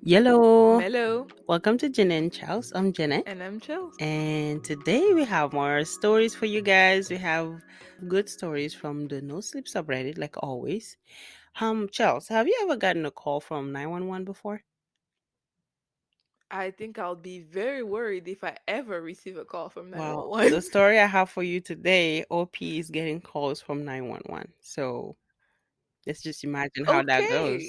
Yellow. Mellow, Welcome to Jenna and Charles. I'm Jenna. and I'm Chels. And today we have more stories for you guys. We have good stories from the No Sleep subreddit, like always. Charles, have you ever gotten a call from 911 before? I think I'll be very worried if I ever receive a call from Well, 911. the story I have for you today, OP is getting calls from 911. So let's just imagine how that goes.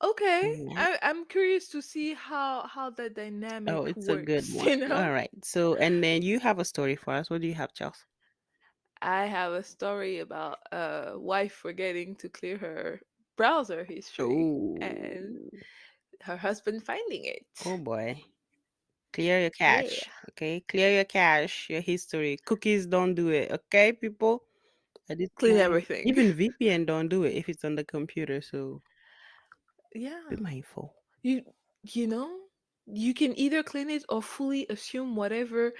Okay. Okay. Alright. I'm curious to see how the Oh, dynamic it's a good works, one. you know? All right. So, and then you have a story for us. What do you have, Charles? I have a story about a wife forgetting to clear her browser history and Oh, her husband finding oh it. boy. Clear your Yeah. cache, okay? Clear your cache, your history. Cookies don't do it, okay, people? At this Clean point, everything. even VPN don't do it if it's on the computer, so be Yeah. mindful. You you know, you can either clean it or fully assume whatever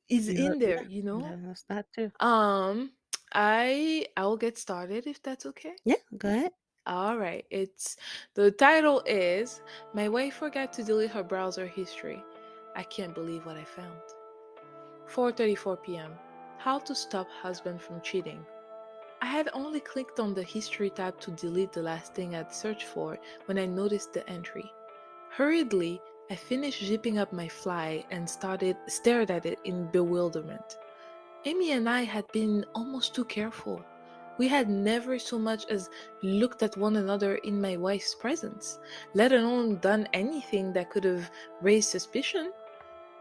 is in there, Yeah, you know? that's that too. Um, I'll get started if that's okay. Yeah, go ahead. All right. It's the title is My Wife Forgot to Delete Her Browser History. I can't believe what I found. 4:34 p.m. How to stop husband from cheating. I had only clicked on the history tab to delete the last thing I'd searched for when I noticed the entry. Hurriedly, I finished zipping up my fly and stared at it in bewilderment. Amy and I had been almost too careful. We had never so much as looked at one another in my wife's presence, let alone done anything that could have raised suspicion.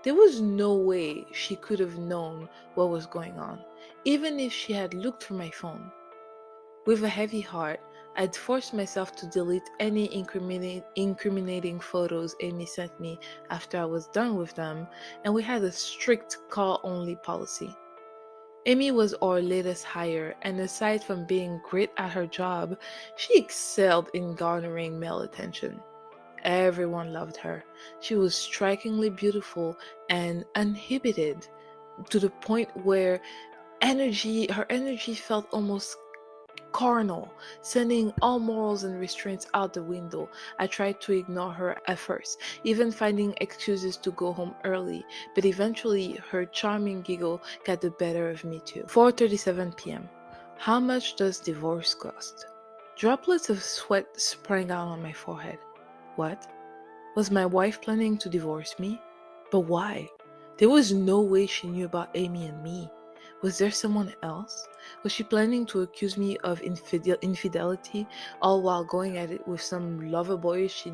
There was no way she could have known what was going on, even if she had looked through my phone. With a heavy heart, I'd forced myself to delete any incriminating photos Amy sent me after I was done with them, and we had a strict call only policy. Amy was our latest hire, and aside from being great at her job, she excelled in garnering male attention. Everyone loved her. She was strikingly beautiful and uninhibited to the point where her energy felt almost carnal, sending all morals and restraints out the window. I tried to ignore her at first, even finding excuses to go home early, but eventually her charming giggle got the better of me too. 4:37 p.m. How much does divorce cost? Droplets of sweat sprang out on my forehead. What? Was my wife planning to divorce me? But why? There was no way she knew about Amy and me. Was there someone else? Was she planning to accuse me of infidelity, all while going at it with some lover boy she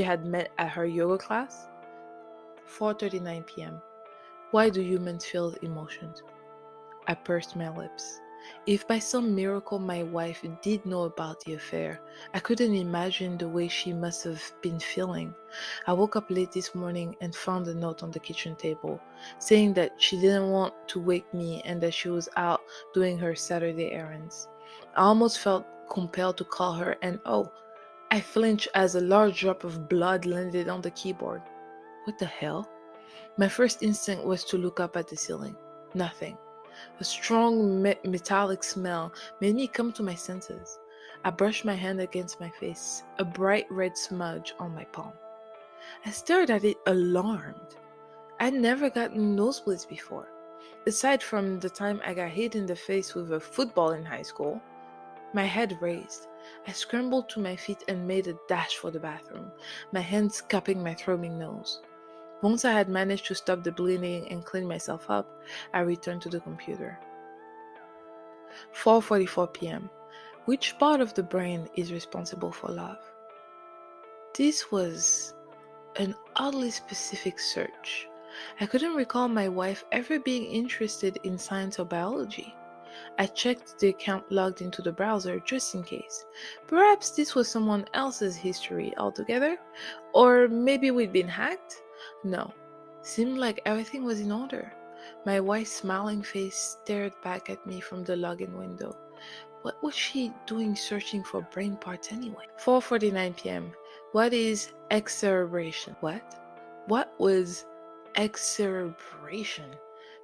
had met at her yoga class? 4:39 p.m. Why do humans feel emotions? I pursed my lips. If by some miracle my wife did know about the affair, I couldn't imagine the way she must have been feeling. I woke up late this morning and found a note on the kitchen table saying that she didn't want to wake me and that she was out doing her Saturday errands. I almost felt compelled to call her, and oh, I flinched as a large drop of blood landed on the keyboard. What the hell? My first instinct was to look up at the ceiling. Nothing. A strong metallic smell made me come to my senses. I brushed my hand against my face, a bright red smudge on my palm. I stared at it alarmed. I'd never gotten nosebleeds before. Aside from the time I got hit in the face with a football in high school, my head raised. I scrambled to my feet and made a dash for the bathroom, my hands cupping my throbbing nose. Once I had managed to stop the bleeding and clean myself up, I returned to the computer. 4:44 p.m. Which part of the brain is responsible for love? This was an oddly specific search. I couldn't recall my wife ever being interested in science or biology. I checked the account logged into the browser just in case. Perhaps this was someone else's history altogether? Or maybe we'd been hacked? No. Seemed like everything was in order. My wife's smiling face stared back at me from the login window. What was she doing searching for brain parts anyway? 4:49 p.m. What is excerebration? What? What was excerebration?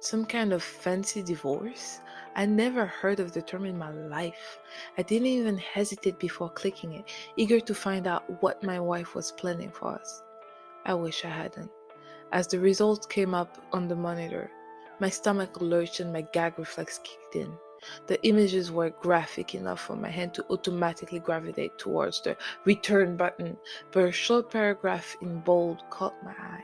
Some kind of fancy divorce? I never heard of the term in my life. I didn't even hesitate before clicking it, eager to find out what my wife was planning for us. I wish I hadn't. As the results came up on the monitor, my stomach lurched and my gag reflex kicked in. The images were graphic enough for my hand to automatically gravitate towards the return button, but a short paragraph in bold caught my eye.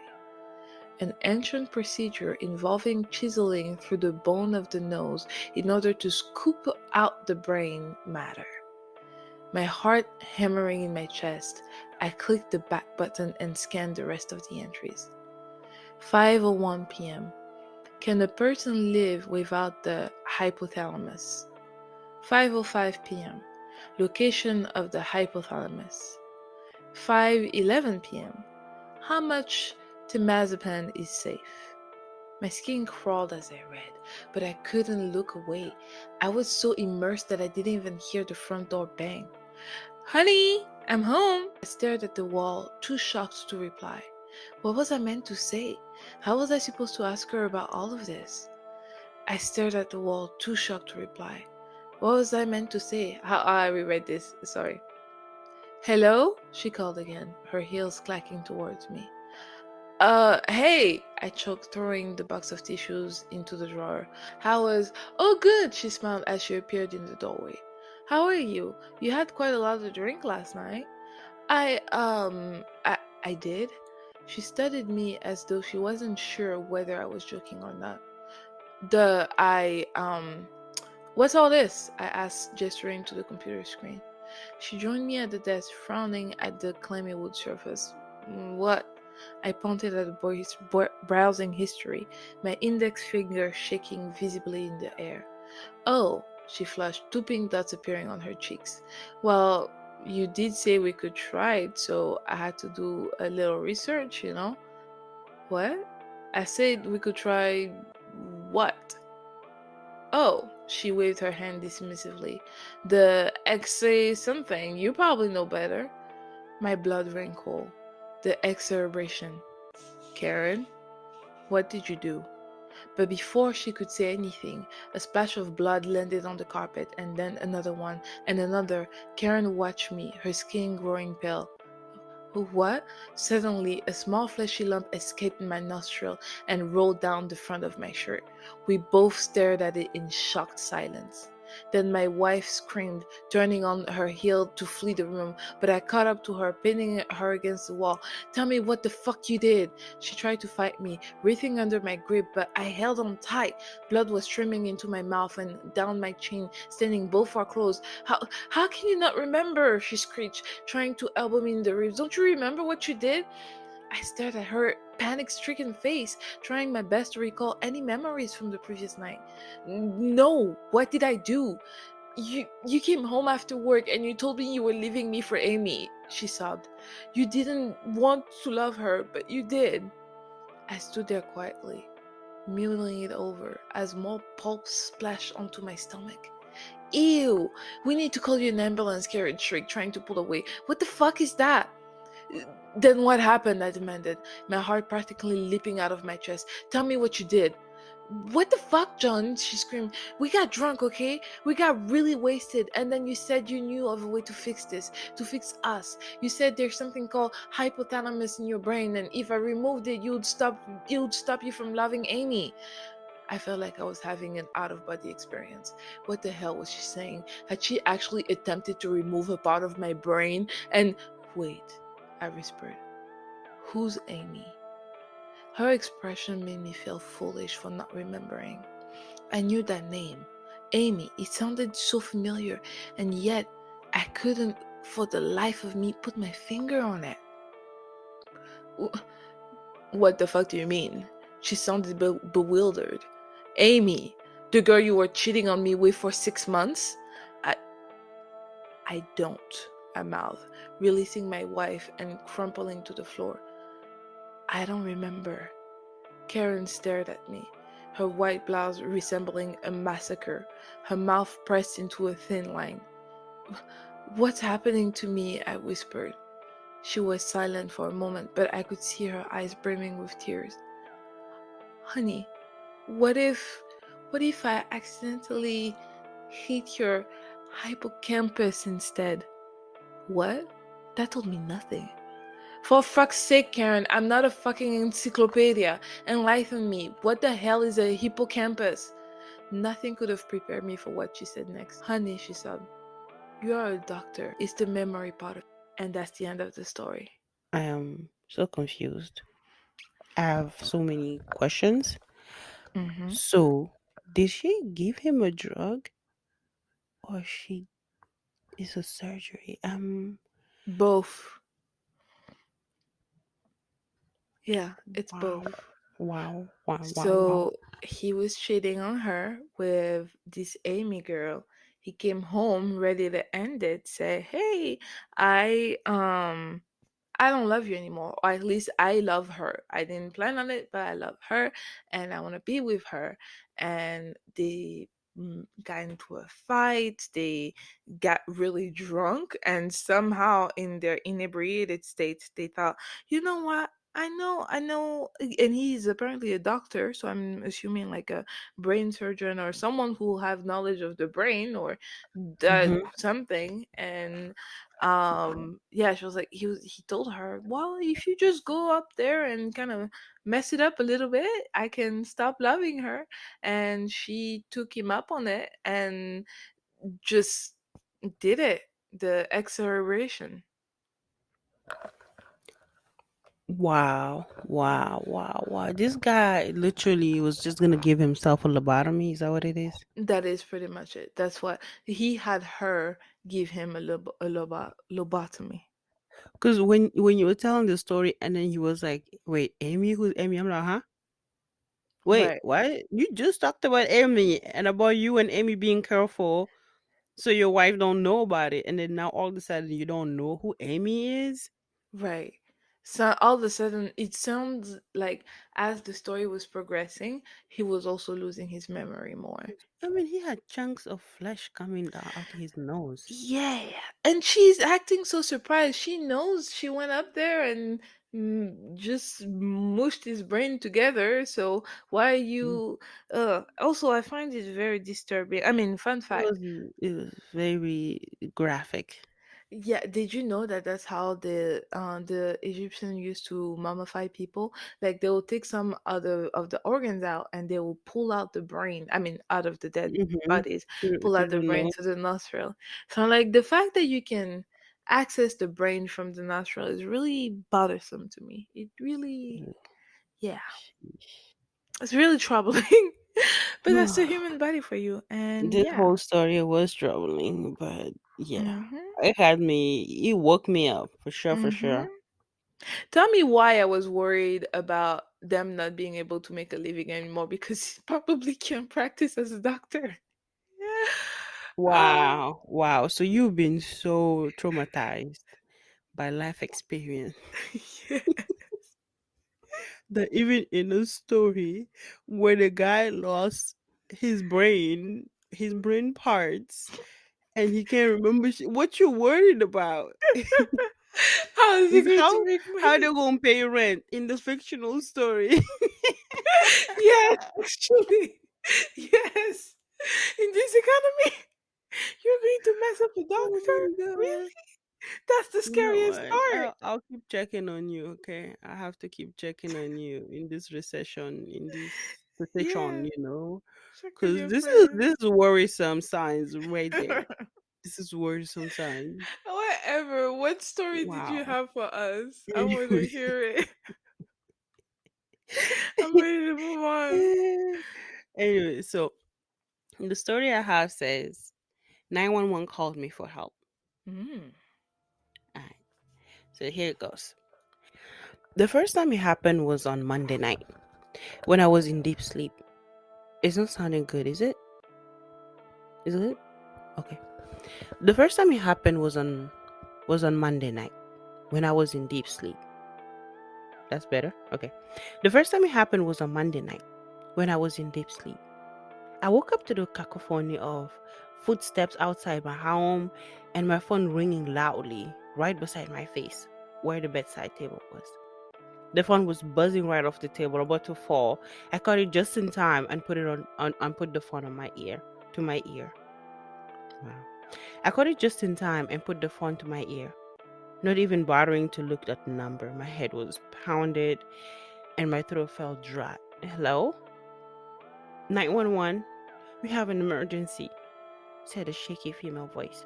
An ancient procedure involving chiseling through the bone of the nose in order to scoop out the brain matter. My heart hammering in my chest, I clicked the back button and scanned the rest of the entries. 5:01 p.m. Can a person live without the hypothalamus? 5:05 p.m. Location of the hypothalamus. 5:11 p.m. How much temazepam is safe? My skin crawled as I read, but I couldn't look away. I was so immersed that I didn't even hear the front door bang. Honey, I'm home. I stared at the wall, too shocked to reply. What was I meant to say? How was I supposed to ask her about all of this? I stared at the wall, too shocked to reply. What was I meant to say? How I reread this, sorry. Hello? She called again, her heels clacking towards me. Hey! I choked, throwing the box of tissues into the drawer. How was. Oh, good! She smiled as she appeared in the doorway. How are you? You had quite a lot to drink last night. I did. She studied me as though she wasn't sure whether I was joking or not. What's all this? I asked, gesturing to the computer screen. She joined me at the desk, frowning at the clammy wood surface. What? I pointed at the boy's browsing history, my index finger shaking visibly in the air. Oh, she flushed, two pink dots appearing on her cheeks. Well, you did say we could try it, so I had to do a little research, you know? What? I said we could try what? Oh, she waved her hand dismissively. The X-ray something. You probably know better. My blood ran cold. The exacerbation. Karen, what did you do? But before she could say anything, a splash of blood landed on the carpet, and then another one, and another. Karen watched me, her skin growing pale. What? Suddenly, a small fleshy lump escaped my nostril and rolled down the front of my shirt. We both stared at it in shocked silence. Then my wife screamed, turning on her heel to flee the room, but I caught up to her, pinning her against the wall. Tell me what the fuck you did. She tried to fight me, writhing under my grip, but I held on tight. Blood was streaming into my mouth and down my chin, staining both our clothes. How can you not remember? She screeched, trying to elbow me in the ribs. Don't you remember what you did? I stared at her panic-stricken face, trying my best to recall any memories from the previous night. No, what did I do? You came home after work and you told me you were leaving me for Amy, she sobbed. You didn't want to love her, but you did. I stood there quietly, mulling it over as more pulp splashed onto my stomach. Ew, we need to call you an ambulance, Karen shrieked, trying to pull away. What the fuck is that? Then what happened? I demanded, my heart practically leaping out of my chest. Tell me what you did. What the fuck, John? She screamed. We got drunk, okay? We got really wasted, and then you said you knew of a way to fix this, to fix us. You said there's something called hypothalamus in your brain, and if I removed it, it would stop you from loving Amy. I felt like I was having an out of body experience. What the hell was she saying? Had she actually attempted to remove a part of my brain? And wait, I whispered, who's Amy? Her expression made me feel foolish for not remembering. I knew that name, Amy. It sounded so familiar, and yet I couldn't, for the life of me, put my finger on it. What the fuck do you mean? She sounded bewildered. Amy, the girl you were cheating on me with for 6 months? I I don't, I mouthed, releasing my wife and crumpling to the floor. I don't remember. Karen stared at me, her white blouse resembling a massacre, her mouth pressed into a thin line. What's happening to me? I whispered. She was silent for a moment, but I could see her eyes brimming with tears. Honey, What if I accidentally hit your hippocampus instead? What? That told me nothing. For fuck's sake, Karen, I'm not a fucking encyclopedia. Enlighten me. What the hell is a hippocampus? Nothing could have prepared me for what she said next. Honey, she sobbed, you are a doctor. It's the memory part of it. And that's the end of the story. I am so confused. I have so many questions. Mm-hmm. So, did she give him a drug or she is a surgery? Both. Yeah, it's Wow, both. wow, wow, wow, wow. So he was cheating on her with this Amy girl. He came home ready to end it, say, "Hey, I I don't love you anymore. Or at least I love her. I didn't plan on it, but I love her and I want to be with her." And they got into a fight. They got really drunk, and somehow in their inebriated state, they thought, you know what? I know, and he's apparently a doctor, so I'm assuming like a brain surgeon or someone who have knowledge of the brain or that Mm-hmm. something. And yeah, she was like, he told her, well, if you just go up there and kind of mess it up a little bit, I can stop loving her. And she took him up on it and just did it, the acceleration. Wow, wow, wow, wow. This guy literally was just gonna give himself a lobotomy. Is that what it is? That is pretty much it. That's what he had her give him, lobotomy. Because when you were telling the story and then he was like, "Wait, Amy? Who's Amy?" I'm like, "Huh? Wait, Right, what? You just talked about Amy and about you and Amy being careful, so your wife don't know about it, and then now all of a sudden you don't know who Amy is." right. So all of a sudden, it sounds like as the story was progressing, he was also losing his memory more. I mean, he had chunks of flesh coming down out his nose. Yeah, and she's acting so surprised. She knows she went up there and just mushed his brain together. So why are Mm. you? Also, I find it very disturbing. I mean, fun It fact. was it was very graphic. Yeah, did you know that that's how the Egyptian used to mummify people? Like they will take some other of the organs out and they will pull out the brain. I mean, out of the dead Mm-hmm. bodies, pull To out the the brain to nose. the nostril. So like the fact that you can access the brain from the nostril is really bothersome to me. It really, yeah, Sheesh. it's really troubling. But that's the human body for you, and This yeah. whole story was troubling, but yeah, Mhm. it woke me up for sure, for sure. Mhm. Tell me why I was worried about them not being able to make a living anymore because he probably can't practice as a doctor. Yeah. Wow, wow. So you've been so traumatized by life experience Yeah. that even in a story where the guy lost his brain parts, and he can't remember what you worried about How is he is going to make how money? they gonna pay rent in the fictional story. Yes, actually. Yes. In this economy, you're going to mess up a Oh doctor? my Really? god. That's the You know scariest what? part. I'll keep checking on you, okay? I have to keep checking on you in this recession, in this recession, Yeah. Check on because your this friends. is worrisome signs right there. This is worrisome signs. Whatever. What story did you Wow. have for us? I want to Anyway, hear it. I'm ready to move on. anyway, so the story I have says 911 called me for help. Mm. All right, so here it goes. The first time it happened was on Monday night when I was in deep sleep. It's not sounding good, is it? Is it? Okay. The first time it happened was on Monday night when I was in deep sleep. That's better. Okay. The first time it happened was on Monday night when I was in deep sleep. I woke up to the cacophony of footsteps outside my home and my phone ringing loudly right beside my face where the bedside table was. The phone was buzzing right off the table, about to fall. I caught it just in time and put it and put the phone on my ear, to my ear. Wow. I caught it just in time and put the phone to my ear. Not even bothering to look at the number. My head was pounded and my throat felt dry. Hello? 911? We have an emergency, said a shaky female voice.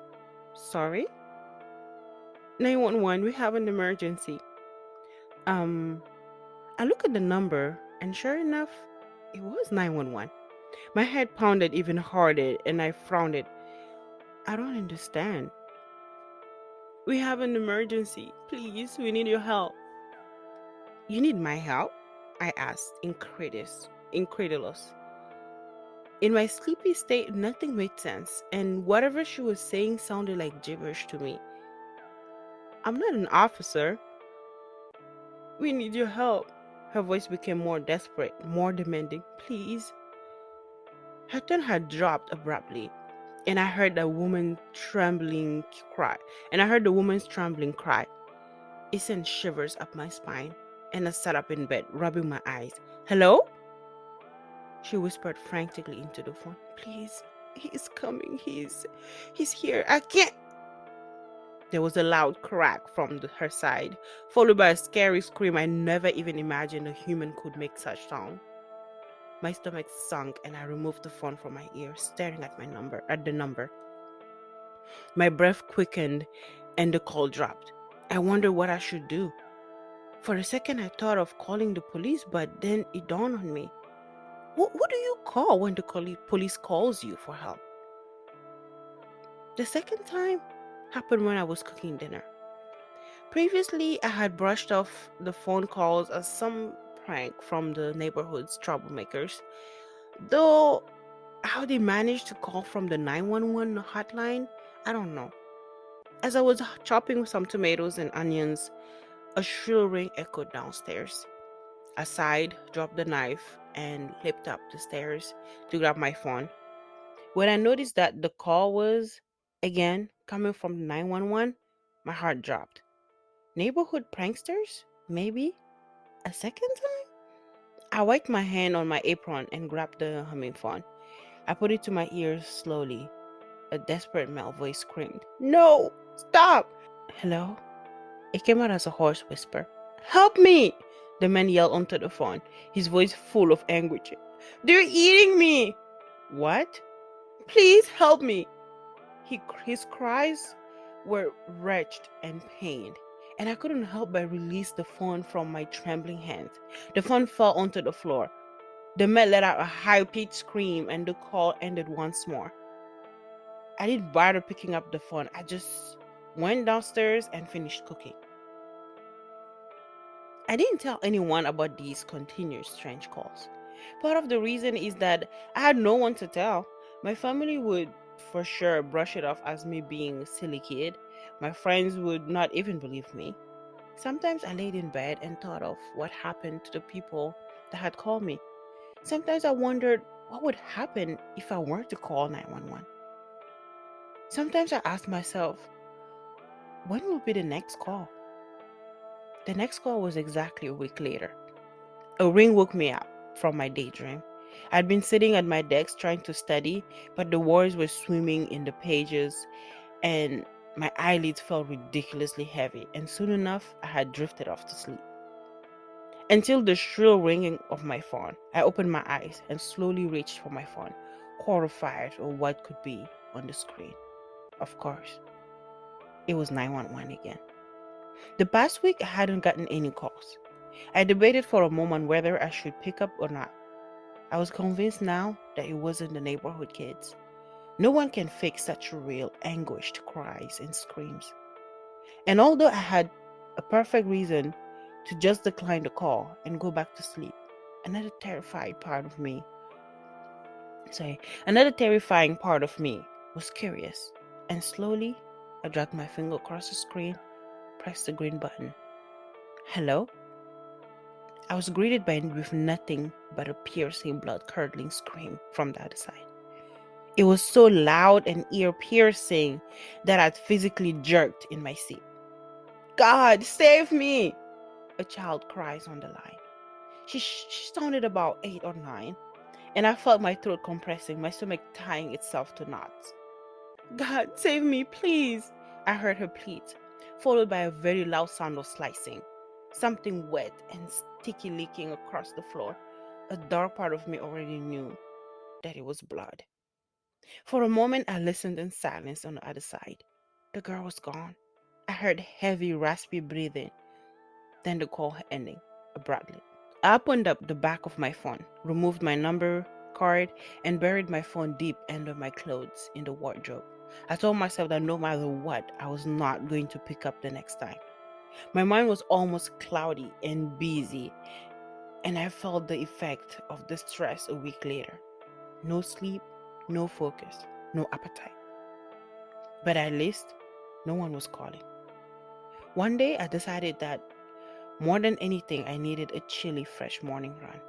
Sorry? 911, we have an emergency. Um, I look at the number and sure enough, it was 911. My head pounded even harder and I frowned it. I don't understand. We have an emergency. Please, we need your help. You need my help? I asked, incredulous. In my sleepy state, nothing made sense, and whatever she was saying sounded like gibberish to me. I'm not an officer. We need your help. Her voice became more desperate, more demanding. Please. Her tone had dropped abruptly, and I heard the woman's trembling cry. It sent shivers up my spine, and I sat up in bed, rubbing my eyes. Hello? She whispered frantically into the phone. Please, he's coming. He's here. I can't. There was a loud crack from her side, followed by a scary scream. I never even imagined a human could make such sound. My stomach sunk and I removed the phone from my ear, staring at the number. My breath quickened and the call dropped. I wondered what I should do. For a second I thought of calling the police, but then it dawned on me. What do you call when the police calls you for help? The second time happened when I was cooking dinner. Previously, I had brushed off the phone calls as some prank from the neighborhood's troublemakers, though how they managed to call from the 911 hotline, I don't know. As I was chopping some tomatoes and onions, a shrill ring echoed downstairs. I sighed, dropped the knife, and leaped up the stairs to grab my phone. When I noticed that the call was, again, coming from 911, my heart dropped. Neighborhood pranksters? Maybe? A second time? I wiped my hand on my apron and grabbed the humming phone. I put it to my ears slowly. A desperate male voice screamed, No! Stop! Hello? It came out as a hoarse whisper. Help me! The man yelled onto the phone, his voice full of anguish. They're eating me! What? Please help me! His cries were wretched and pained, and I couldn't help but release the phone from my trembling hands. The phone fell onto the floor. The man let out a high-pitched scream, and the call ended once more. I didn't bother picking up the phone. I just went downstairs and finished cooking. I didn't tell anyone about these continuous strange calls. Part of the reason is that I had no one to tell. My family would for sure brush it off as me being a silly kid. My friends would not even believe me. Sometimes I laid in bed and thought of what happened to the people that had called me. Sometimes I wondered what would happen if I were to call 911. Sometimes I asked myself, when will be the next call? The next call was exactly a week later. A ring woke me up from my daydream. I'd been sitting at my desk trying to study, but the words were swimming in the pages and my eyelids felt ridiculously heavy, and soon enough I had drifted off to sleep. Until the shrill ringing of my phone, I opened my eyes and slowly reached for my phone, horrified of what could be on the screen. Of course, it was 911 again. The past week I hadn't gotten any calls. I debated for a moment whether I should pick up or not. I was convinced now that it wasn't the neighborhood kids. No one can fake such real, anguished cries and screams. And although I had a perfect reason to just decline the call and go back to sleep, another another terrifying part of me was curious. And slowly, I dragged my finger across the screen, pressed the green button. Hello? I was greeted with nothing but a piercing, blood-curdling scream from the other side. It was so loud and ear-piercing that I'd physically jerked in my seat. God, save me! a child cries on the line. She sounded about 8 or 9, and I felt my throat compressing, my stomach tying itself to knots. God, save me, please! I heard her plead, followed by a very loud sound of slicing. Something wet and sticky leaking across the floor. A dark part of me already knew that it was blood. For a moment, I listened in silence on the other side. The girl was gone. I heard heavy, raspy breathing, then the call ending abruptly. I opened up the back of my phone, removed my number card, and buried my phone deep under my clothes in the wardrobe. I told myself that no matter what, I was not going to pick up the next time. My mind was almost cloudy and busy, and I felt the effect of the stress a week later. No sleep, no focus, no appetite. But at least, no one was calling. One day, I decided that more than anything, I needed a chilly, fresh morning run.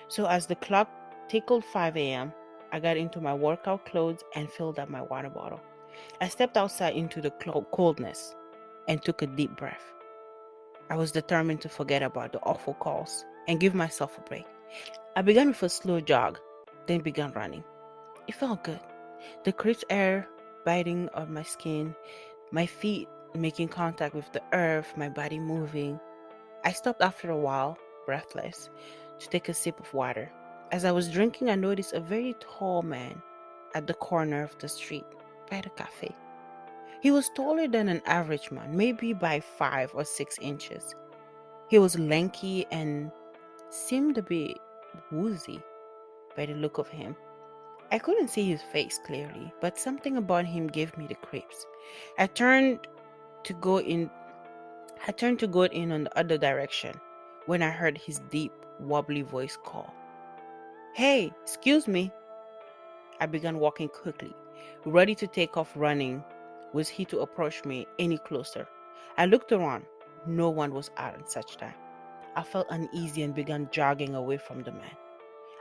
So as the clock tickled 5 a.m., I got into my workout clothes and filled up my water bottle. I stepped outside into the coldness and took a deep breath. I was determined to forget about the awful calls and give myself a break. I began with a slow jog, then began running. It felt good. The crisp air biting on my skin, my feet making contact with the earth, my body moving. I stopped after a while, breathless, to take a sip of water. As I was drinking, I noticed a very tall man at the corner of the street by the cafe. He was taller than an average man, maybe by 5 or 6 inches. He was lanky and seemed a bit woozy by the look of him. I couldn't see his face clearly, but something about him gave me the creeps. I turned to go in I turned to go in on the other direction when I heard his deep, wobbly voice call. Hey, excuse me. I began walking quickly, ready to take off running. Was he to approach me any closer? I looked around. No one was out at such time. I felt uneasy and began jogging away from the man.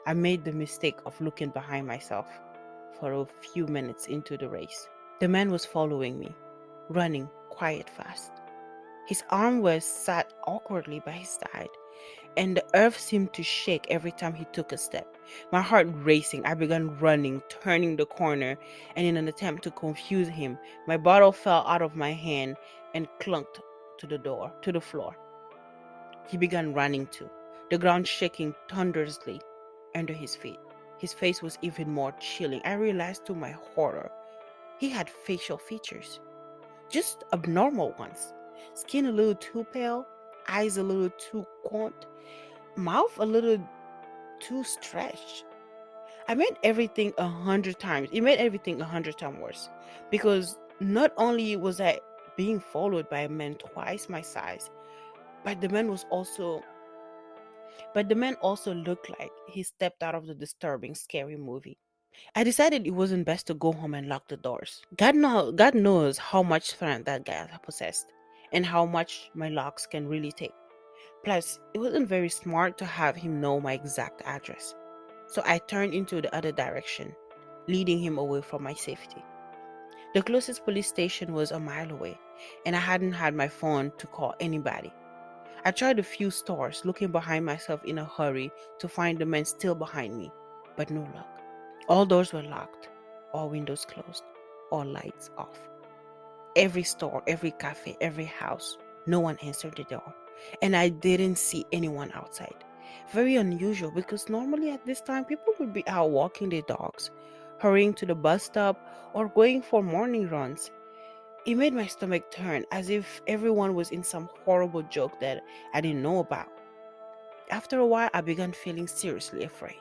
I made the mistake of looking behind myself for a few minutes into the race. The man was following me, running quiet fast. His arm was sat awkwardly by his side, and the earth seemed to shake every time he took a step. My heart racing, I began running, turning the corner, and in an attempt to confuse him, my bottle fell out of my hand and clunked to the floor. He began running too, the ground shaking thunderously under his feet. His face was even more chilling. I realized to my horror, he had facial features, just abnormal ones. Skin a little too pale, eyes a little too gaunt, mouth a little too stretched. I made everything 100 times. It made everything 100 times worse because not only was I being followed by a man twice my size, but the man also looked like he stepped out of the disturbing, scary movie. I decided it wasn't best to go home and lock the doors. God knows how much strength that guy possessed and how much my locks can really take. Plus, it wasn't very smart to have him know my exact address. So I turned into the other direction, leading him away from my safety. The closest police station was a mile away, and I hadn't had my phone to call anybody. I tried a few stores, looking behind myself in a hurry to find the man still behind me, but no luck. All doors were locked, all windows closed, all lights off. Every store, every cafe, every house, no one answered the door, and I didn't see anyone outside. Very unusual because normally at this time people would be out walking their dogs, hurrying to the bus stop, or going for morning runs. It made my stomach turn as if everyone was in some horrible joke that I didn't know about. After a while, I began feeling seriously afraid.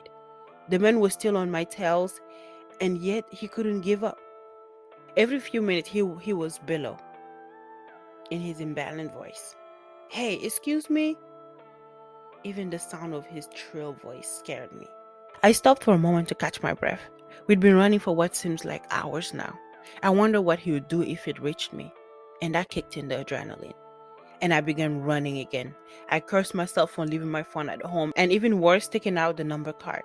The man was still on my tails, and yet he couldn't give up. Every few minutes, he was below in his imbalanced voice. Hey, excuse me? Even the sound of his shrill voice scared me. I stopped for a moment to catch my breath. We'd been running for what seems like hours now. I wondered what he would do if it reached me, and that kicked in the adrenaline. And I began running again. I cursed myself for leaving my phone at home, and even worse, taking out the number card.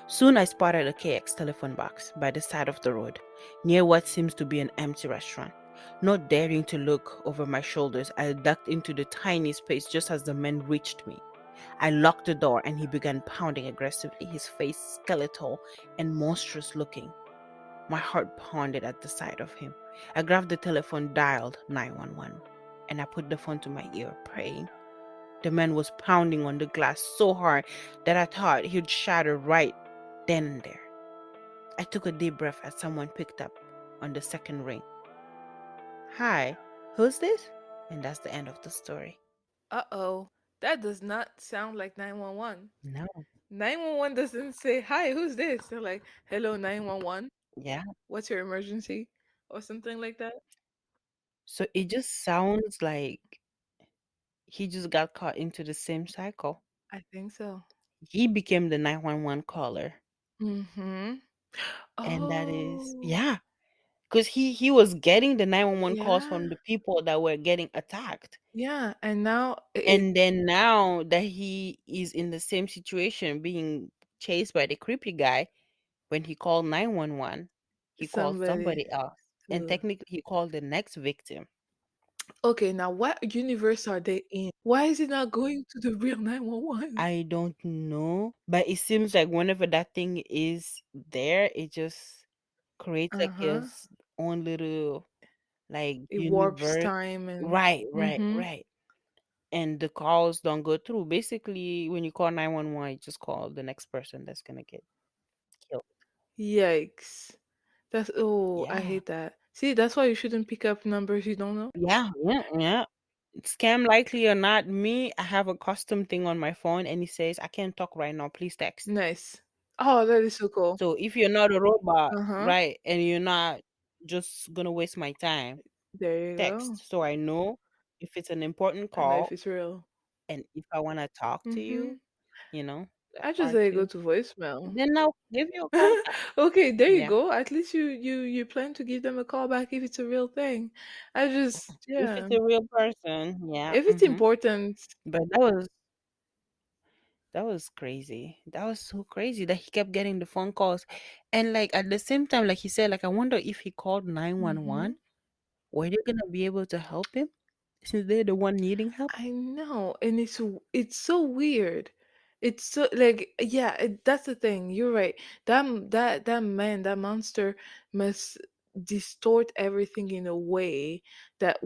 Soon I spotted a KX telephone box by the side of the road, near what seems to be an empty restaurant. Not daring to look over my shoulders, I ducked into the tiny space just as the man reached me. I locked the door and he began pounding aggressively, his face skeletal and monstrous looking. My heart pounded at the sight of him. I grabbed the telephone, dialed 911, and I put the phone to my ear, praying. The man was pounding on the glass so hard that I thought he'd shatter right then and there. I took a deep breath as someone picked up on the second ring. Hi, who's this? And that's the end of the story. Uh-oh. That does not sound like 911. No. 911 doesn't say, "Hi, who's this?" They're like, "Hello, 911. Yeah. What's your emergency?" Or something like that. So it just sounds like he just got caught into the same cycle. I think so. He became the 911 caller. Mhm. And that is, Oh, yeah, because he was getting the 911 calls yeah. from the people that were getting attacked. Yeah, and now it And then now that he is in the same situation, being chased by the creepy guy, when he called 911, he called somebody somebody else. And to technically, he called the next victim. Okay, now what universe are they in? Why is it not going to the real 911? I don't know, but it seems like whenever that thing is there, it just creates like Uh-huh. its own little like It warps universe. time and Right, right, mhm. right. And the calls don't go through. Basically, when you call 911, you just call the next person that's gonna get killed. Yikes. That's oh, I Yeah. hate that. See, that's why you shouldn't pick up numbers you don't know. Yeah, yeah, yeah. Scam likely or not, me, I have a custom thing on my phone and it says, I can't talk right now, please text. Nice. Oh, that is so cool. So if you're not a robot, Uh-huh. right, and you're not just gonna waste my time, There you go. text. So I know if it's an important I know if call it's real. and if I wanna talk to Mm-hmm. that I just part let it go too, to voicemail. then I'll give you a call back. Okay, there you Yeah. go. At least you plan to give them a call back if it's a real thing. I just If yeah. it's a real person, yeah. If it's important, But that was crazy. That was so crazy that he kept getting the phone calls. And like at the same time, like he said, like I wonder if he called mhm. 911, were they gonna be able to help him since they're the one needing help? I know, and it's so weird. It's so like yeah, that's the thing. You're right. That man, that monster must distort everything in a way that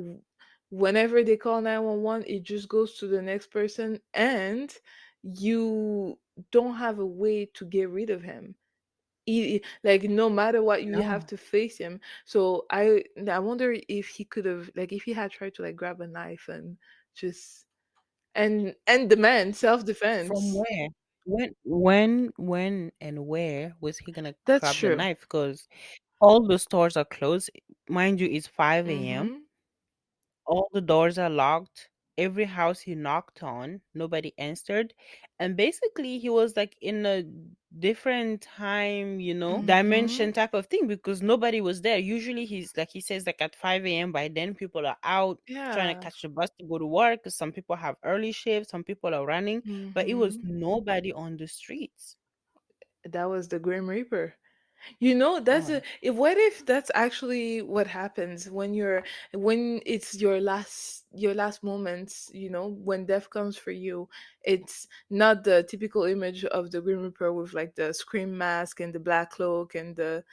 whenever they call 911, it just goes to the next person, and you don't have a way to get rid of him. Like no matter what, you have No. to face him. So I wonder if he could have, like, if he had tried to like grab a knife and just and demand From self-defense. where? When and where was he gonna That's grab the true. knife? Because all the stores are closed. Mind you, it's 5 a.m. Mhm. All the doors are locked. Every house he knocked on, nobody answered. And basically, he was like in a different time, Mhm. dimension type of thing because nobody was there. Usually, he's like he says, like at 5 a.m. By then, people are out trying to Yeah. catch the bus to go to work. 'Cause some people have early shifts, some people are running, but it was Mhm. nobody on the streets. That was the Grim Reaper. You know, that's Oh, what if that's actually what happens when it's your last moments, when death comes for you. It's not the typical image of the Grim Reaper with like the scream mask and the black cloak and the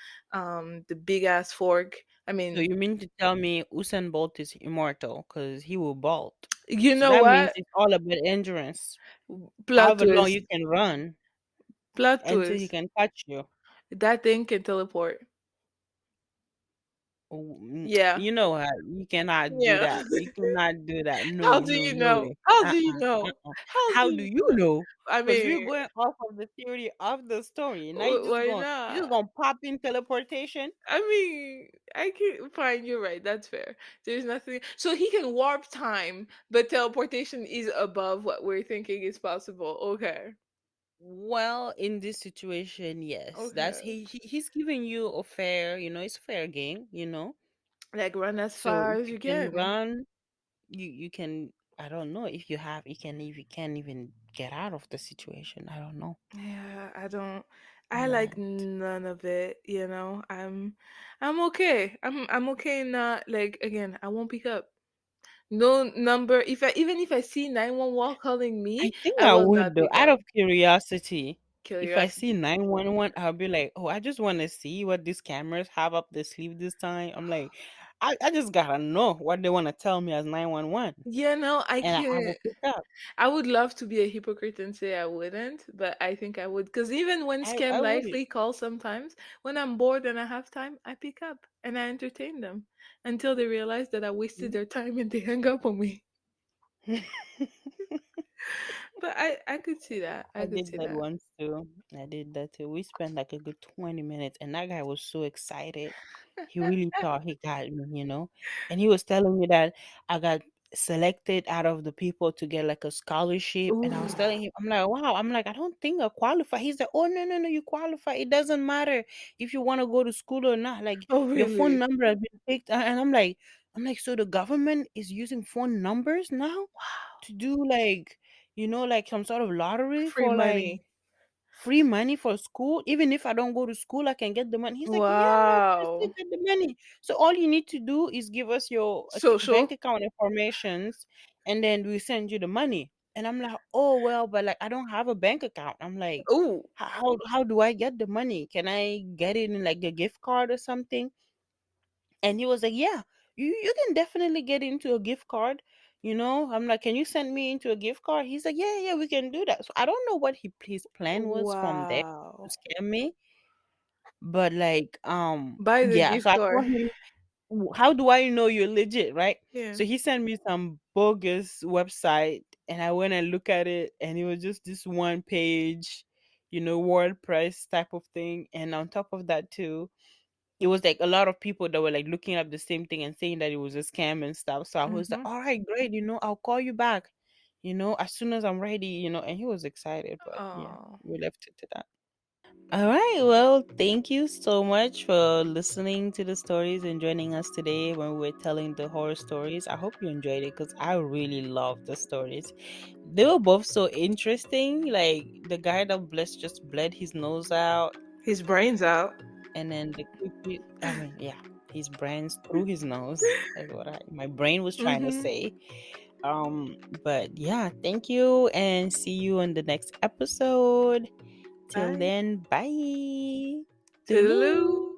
big ass fork. I so mean, you mean to tell me Usain Bolt is immortal because he will bolt? you So know that means what? it's all about endurance. Plot However long twist. you can run Plot until he twist. can catch you. That thing can teleport. Yeah. You know what? You cannot do Yeah. that. You cannot do that. How No, do no, you no know? way. How do you Uh-uh, know? uh-uh. How do How do you you know? know? I Because we're mean, going off of the theory of the story. Now why you not? just gonna pop in teleportation. I mean, I can fine. You're right. That's fair. There's nothing. So he can warp time, but teleportation is above what we're thinking is possible. Okay. Well, in this situation, yes. That's Okay. he's giving you a fair, it's a fair game. Like run as So far if as you you can can. run, you can. I don't know if you can even get out of the situation. I don't know. Yeah, I don't. I like Right. none of it, you know. I'm okay. I'm okay not like again, I won't pick up. No number if I even if I see 911 calling I me, think I I will not would though, pick out up. of curiosity. If I see Curiosity. 911, I'll be like, oh, I just want to see what these cameras have up their sleeve this time. I'm like, I just gotta know what they want to tell me as 911. Yeah, no, I And I can't. will pick up. I would love to be a hypocrite and say I wouldn't, but I think I would. Because even when I Scam would. Likely calls sometimes, when I'm bored and I have time, I pick up and I entertain them until they realize that I wasted their time and they hang up on me. But I could see that. I I could did see that that. once too. I did that too. We spent like a good 20 minutes, and that guy was so excited. He really thought he got me. And he was telling me that I got selected out of the people to get like a scholarship. And I was Ooh. telling him, I'm like, wow, I'm like, I don't think I qualify. He's like, oh, no, no, no, you qualify. It doesn't matter if you want to go to school or not. Like, Oh, your phone really? number has been picked. And I'm like, so the government is using phone numbers now to do like some sort of lottery Free for like money. free money for school. Even if I don't go to school, I can get the money. He's like, yeah, yeah, you can still Wow. get the money. So all you need to do is give us your bank Social. account informations, and then we send you the money. And I'm like, oh well, but like I don't have a bank account. I'm like, Ooh. how do I get the money? Can I get it in like a gift card or something? And he was like, yeah, you can definitely get into a gift card. I'm like, can you send me into a gift card? He's like, yeah, yeah, we can do that. So I don't know what his plan was from there to Wow. scam me, but like, Buy the yeah. So gift I card. told him, how do I know you're legit, right? Yeah. So he sent me some bogus website, and I went and look at it, and it was just this one page, WordPress type of thing. And on top of that too, it was like a lot of people that were like looking up the same thing and saying that it was a scam and stuff. So I was like, Mm-hmm. all right, great, I'll call you back, as soon as I'm ready, and he was excited, but yeah, Oh. we left it to that. All right, well, thank you so much for listening to the stories and joining us today when we were telling the horror stories. I hope you enjoyed it because I really love the stories. They were both so interesting. Like the guy that just bled his nose out, His brains out. and then I mean, yeah, his brains through his nose. That's what my brain was trying to Mm-hmm. say. But yeah, thank you, and see you on the next episode. Till Bye. then, bye. Toodaloo. Toodaloo.